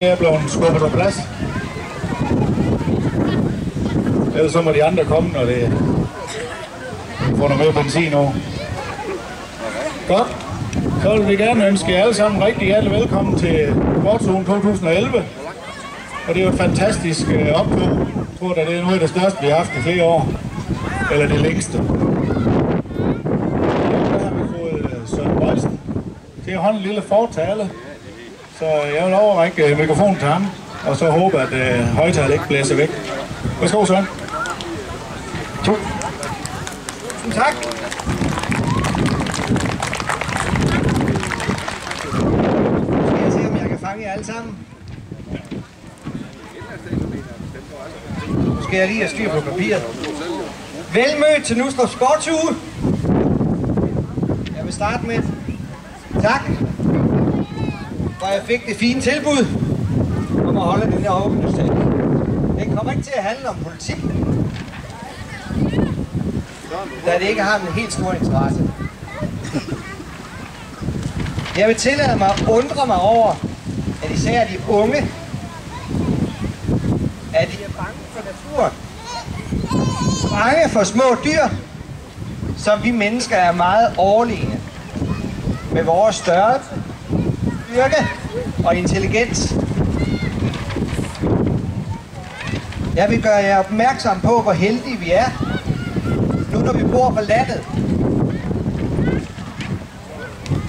Jeg er blevet skubbet på plads. Ellers så må de andre komme, når det får noget mere benzin over. Godt. Så vil vi gerne ønske jer alle sammen rigtig hjertelig velkommen til Sportsugen 2011. Og det er jo et fantastisk optog. Jeg tror, at det er noget af det største, vi har haft i flere år. Eller det længste. Der har vi fået Søren Bøjsen til at holde en lille fortale. Så jeg vil overrække mikrofonen til ham, og så håbe, at højtalet ikke blæser væk. Værsgo, Søren. Tusind tak. Skal jeg se, om jeg kan fange jer alle sammen? Nu skal jeg lige have styr på papiret. Velmødt til Nustrup Sportsuge. Jeg vil starte med tak, hvor jeg fik det fine tilbud om at holde den her åbningstale. Den kommer ikke til at handle om politik, da det ikke har en helt stor interesse. Jeg vil tillade mig at undre mig over, at især de unge, at de er bange for naturen. Bange for små dyr, som vi mennesker er meget overlegne. Med vores størrelse, styrke og intelligens. Jeg vil gøre jer opmærksom på, hvor heldige vi er, nu når vi bor på landet,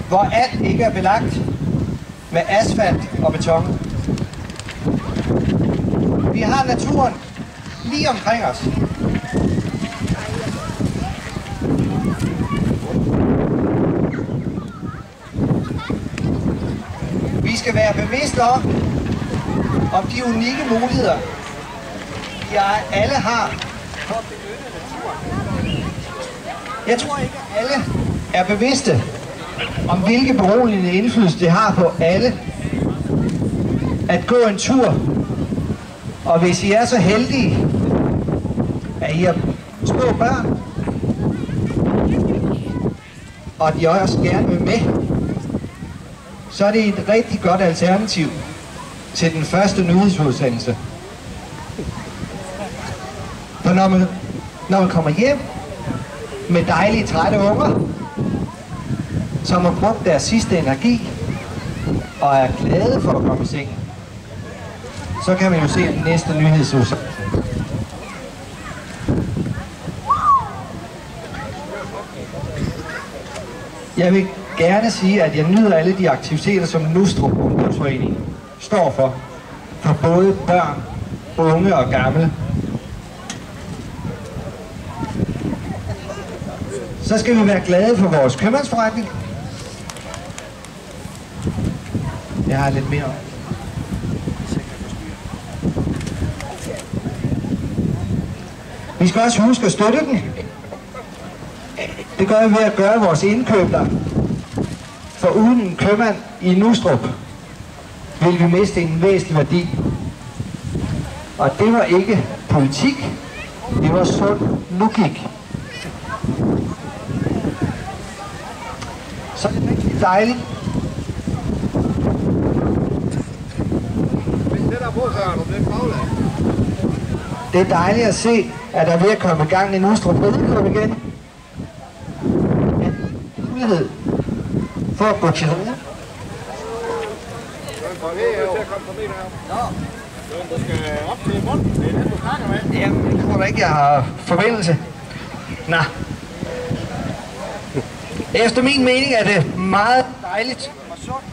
hvor alt ikke er belagt med asfalt og beton. Vi har naturen lige omkring os. Vi skal være bevidste om de unikke muligheder, vi alle har for at benytte naturen. Jeg tror ikke, at alle er bevidste om, hvilke beroligende indflydelse det har på alle at gå en tur. Og hvis I er så heldige, at I har små børn, og de også gerne vil med, så er det et rigtig godt alternativ til den første nyhedsudsendelse. For når man kommer hjem med dejlige trætte unger, som har brugt deres sidste energi og er glade for at komme i seng, så kan man jo se den næste nyhedsudsendelse. Jeg vil gerne sige, at jeg nyder alle de aktiviteter, som Nustrup Ungdomsforening står for både børn, unge og gamle. Så skal vi være glade for vores købmandsforretning. Jeg har lidt mere om. Vi skal også huske at støtte den. Det gør vi ved at gøre vores indkøb der. For uden en købmand i Nustrup vil vi miste en væsentlig værdi. Og det var ikke politik, det var sund logik. Så er det rigtig dejligt. Det er dejligt at se, at der er ved at komme i gang i Nustrup Ridekøb igen. En mulighed for at gå til ride. Jamen, jeg tror da ikke, jeg har forbindelse. Nå. Efter min mening er det meget dejligt og sundt.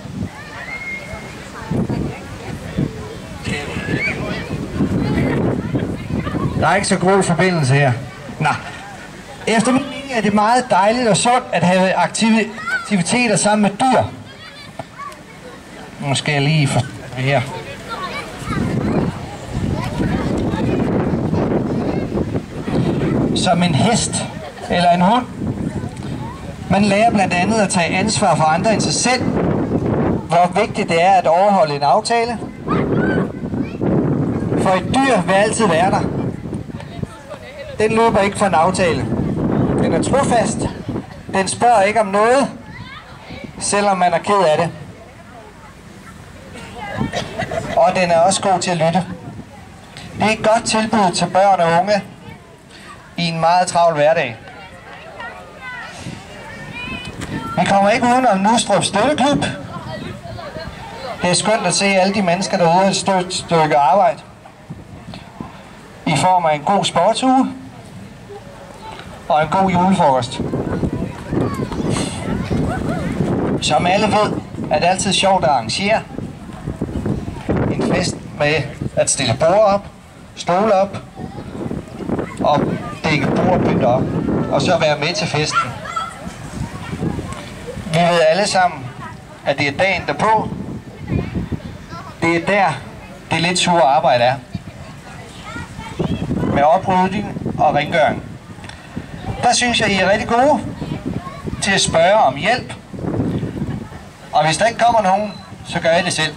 Der er ikke så god forbindelse her. Nå. Efter min mening er det meget dejligt og sundt at have aktiviteter sammen med dyr. Nu skal jeg lige forstå det her. Som en hest eller en hund. Man lærer blandt andet at tage ansvar for andre end sig selv. Hvor vigtigt det er at overholde en aftale. For et dyr vil altid være der. Den løber ikke for en aftale. Den er trofast. Den spørger ikke om noget, selvom man er ked af det. Og og den er også god til at lytte. Det er et godt tilbud til børn og unge i en meget travl hverdag. Vi kommer ikke uden om Nustrup Støtteklub. Det er skønt at se alle de mennesker, der yder et stort stykke arbejde i form af en god sportsuge og en god julefrokost. Som alle ved, er det altid sjovt at arrangere en fest med at stille bord op, stole op og dække bord og pynte op, og så være med til festen. Vi ved alle sammen, at det er dagen derpå. Det er der, det lidt sure arbejde er. Med oprydning og rengøring. Der synes jeg, I er rigtig gode til at spørge om hjælp. Og hvis der ikke kommer nogen, så gør I det selv.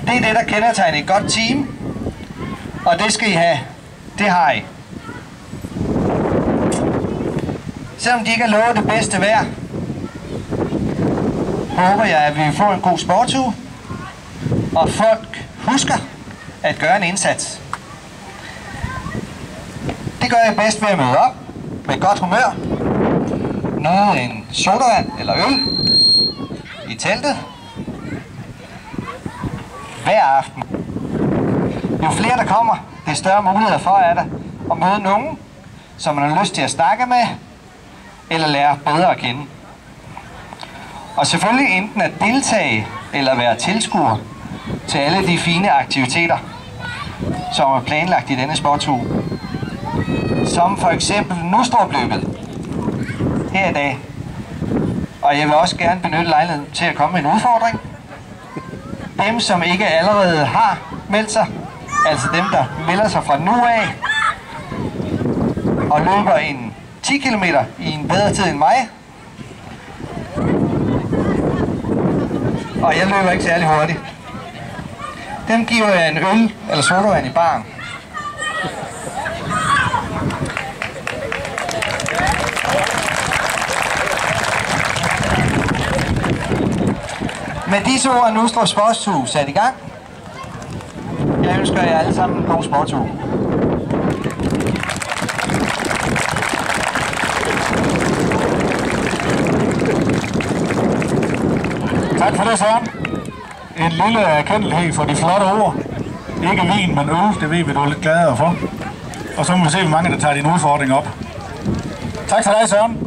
Det er det, der kendetegner et godt team. Og det skal I have. Det har I. Selvom de ikke har lovet det bedste vejr, håber jeg, at vi vil få en god sportsuge, og folk husker at gøre en indsats. Det gør jeg bedst ved at møde op med godt humør, nyde en sodavand eller øl i teltet hver aften. Jo flere der kommer, det større muligheder for er der at møde nogen, som man har lyst til at snakke med eller lære bedre at kende. Og selvfølgelig enten at deltage eller være tilskuer til alle de fine aktiviteter, som er planlagt i denne sportsuge. Som for eksempel Nustrup-løbet her i dag. Og jeg vil også gerne benytte lejligheden til at komme med en udfordring. Dem, som ikke allerede har meldt sig, altså dem, der melder sig fra nu af, og løber en 10 km i en bedre tid end mig. Og jeg løber ikke særlig hurtigt. Dem giver jeg en øl eller sodavand i baren. Med disse ord er Nustrup Sportsuge sat i gang. Jeg ønsker jer alle sammen en god sportsuge. Tak for det, Søren. En lille erkendelighed for de flotte ord. Ikke vin, men øl, det ved vi, du er lidt gladere for. Og så må vi se, hvor mange der tager din udfordring op. Tak for dig, Søren.